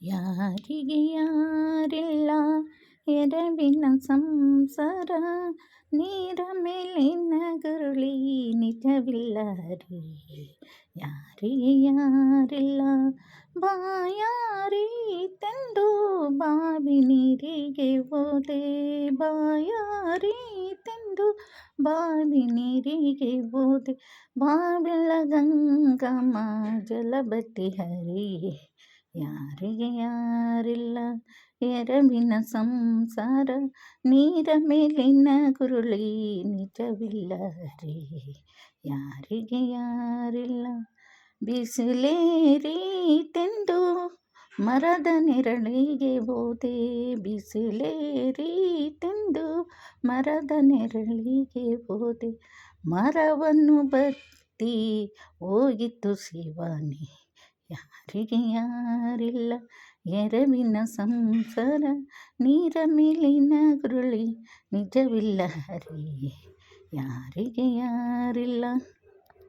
ಯಾರಿಗೆ ಯಾರಿಲ್ಲ ಎರವಿನ ಸಂಸಾರ, ನೀರ ಮೇಲಿನ ಗುರುಳಿ ನಿಜವಿಲ್ಲ ರೀ. ಯಾರಿಗೆ ಯಾರಿಲ್ಲ ಬಾಯಾರಿ ತಂದು ಬಾವಿ ನೀರಿಗೆ ಹೋದೆ, ಬಾಯಾರಿ ತಂದು ಬಾವಿ ನೀರಿಗೆ ಹೋದೆ, ಬಾವಿಳ ಗಂಗಮ್ಮ ಜಲಬತ್ತಿ ಹರಿಯೇ. ಯಾರಿಗೆ ಯಾರಿಲ್ಲ ಎರವಿನ ಸಂಸಾರ, ನೀರ ಮೇಲಿನ ಗುರುಳಿ ನಿಜವಿಲ್ಲ ರೀ. ಯಾರಿಗೆ ಯಾರಿಲ್ಲ ಬಿಸಿಲೇರಿ ತೆಂದು ಮರದ ನೆರಳಿಗೆ ಹೋದೆ, ಬಿಸಿಲೇರಿ ತೆಂದು ಮರದ ನೆರಳಿಗೆ ಹೋದೆ, ಮರವನ್ನು ಬತ್ತಿ ಹೋಗಿತ್ತು ಶಿವನೇ. ಯಾರಿಗೆ ಯಾರಿಲ್ಲ ಎರವಿನ ಸಂಸಾರ, ನೀರ ಮೇಲಿನ ಗುರುಳಿ ನಿಜವಿಲ್ಲ ರೀ. ಯಾರಿಗೆ ಯಾರಿಲ್ಲ.